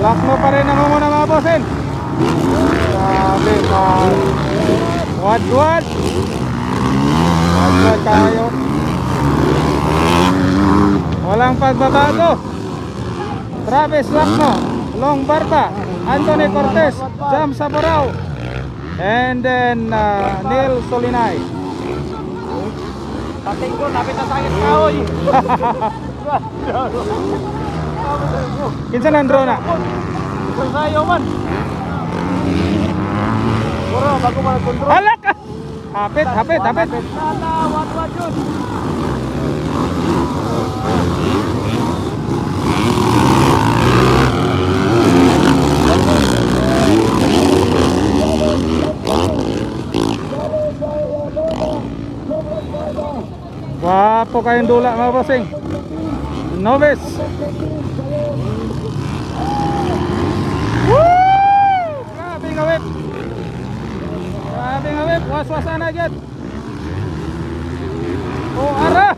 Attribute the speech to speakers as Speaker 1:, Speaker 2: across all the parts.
Speaker 1: Lakno pa rin namumuna mga bossing. Sabi pa. Wad-wad tayo. Walang pagbabago. Travis Lakno, Long Barba, Anthony Cortez, Jam Saburao, and then Neil Solinay.
Speaker 2: Pating ko, napit na sakit kahoy.
Speaker 1: Kinsa lang drone na?
Speaker 2: Isang sayo man. Puro, bago man nag-control.
Speaker 1: Halak ka! Hapit.
Speaker 2: Wat yun.
Speaker 1: Wapo kayong dula mga bossing. Novice. Woo! Grabe nga whip. Was-wasan na dyan. Oh, ara!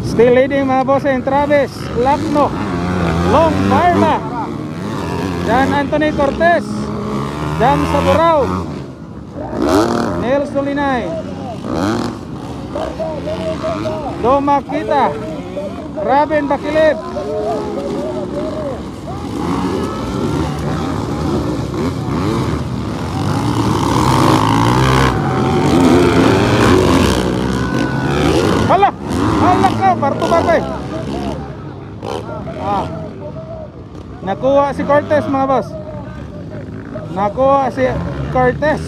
Speaker 1: Still leading mga bossing. Travis Lakno, Long Barba, Jan Anthony Cortez, Jam Saburao, Neil Solinay, Doma Kita, Robin Bakilib, halak ka, parto bagay. Nakuha si Cortez mga boss. Nakuha si Cortez.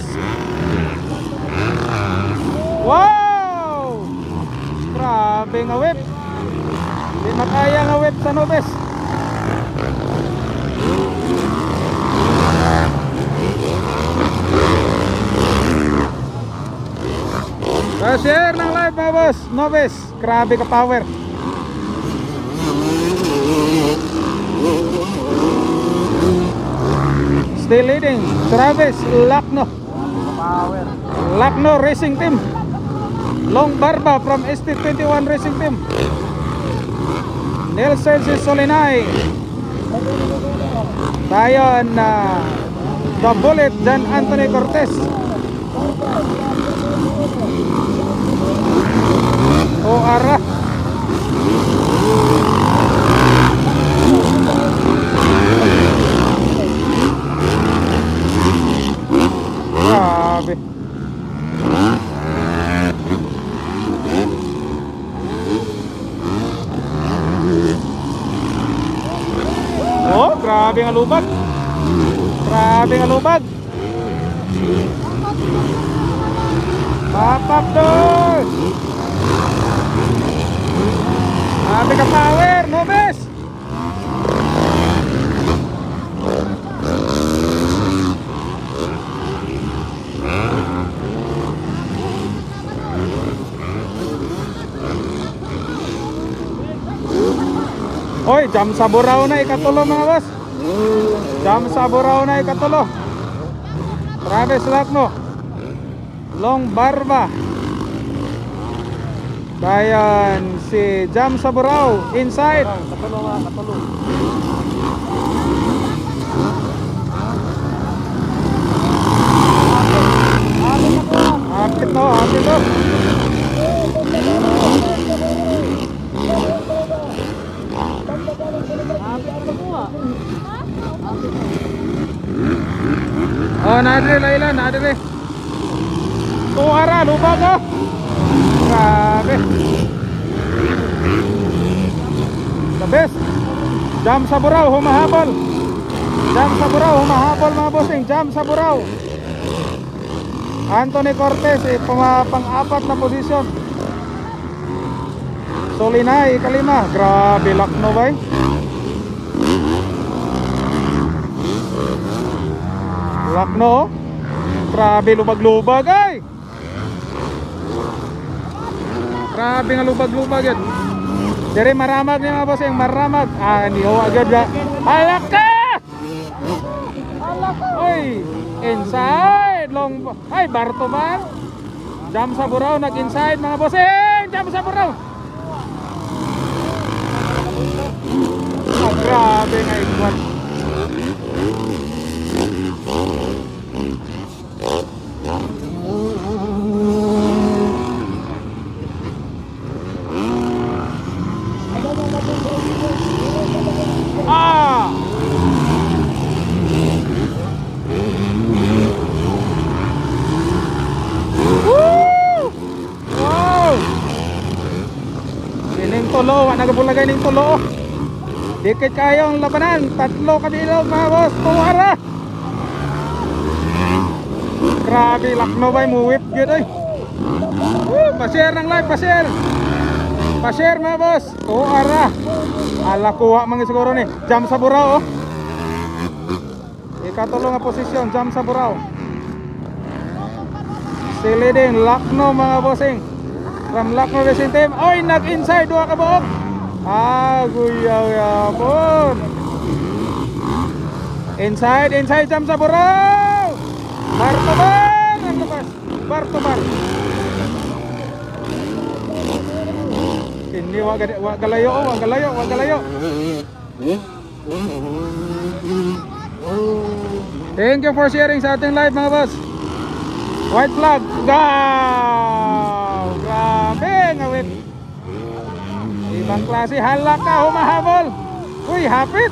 Speaker 1: Wow! Grabe nga whip. Di makaya nga whip sa Nobes. Share ng live mga boss. Nobes, grabe ka power. Still leading Travis Lakno, Lakno Racing Team, Long Barba from ST21 Racing Team, Nelson Solinay, tayo na The Bullet, Jan Anthony Cortez. Oh, ara. Grabe. Oh, grabe nga lubag. Grabe nga lubag. Papap doon. Grabe ka power, Nobes. Oy, Jam Saburao na ikatulo mga boss. Jam Saburao na ikatulo. Travis Lakno, Long Barba, bayan si Jam Saburao inside. Hapit to. Oh, nadre Laila, nadre. Tuara, lubag oh. Grabe. The best. Jam Saburao humahabol. Jam Saburao humahabol mga bossing. Jam Saburao. Anthony Cortez pang-apat na posisyon. Solinay kalima. Grabe Lakno bay. Lakno, grabe lubag-lubag ay. Grabe nga lubag-lubag yan. Dire maramag ni mga bossing, maramag. Ah, ni ho agad ya. Halaka! Oy, inside long. Ay, Bartoman. Jam sa buraw nag-inside mga bossing. Jam sa buraw. Ah, grabe nga ikwan. Ah! Woo! Wow! Kining tulo, nagabulagay ning tulo. Dikit kayo ang labanan, tatlo kabilog mga boss, tuwara. Grabe, lakno ba'y muwip yun ay. Pa-share ng live, pa-share. Pa-share mga boss, tuwara. Ala kuha mga siguro ni, jam sa buraw oh. Ikatulong nga posisyon, jam sa buraw. Sili din, lakno mga bossing. From Lakno Racing Team. Oy, nag-inside, duha ka buok. Ah, guyaw yapon. Inside, jam sa buraw. Bartoman, ang labas. Bartoman. Ini wag galayo, wag galayo. Thank you for sharing sa ating live mga boss. White flag. Go! Grabe ngawit. Ibang klase, halaka humahabol. Uy, hapit.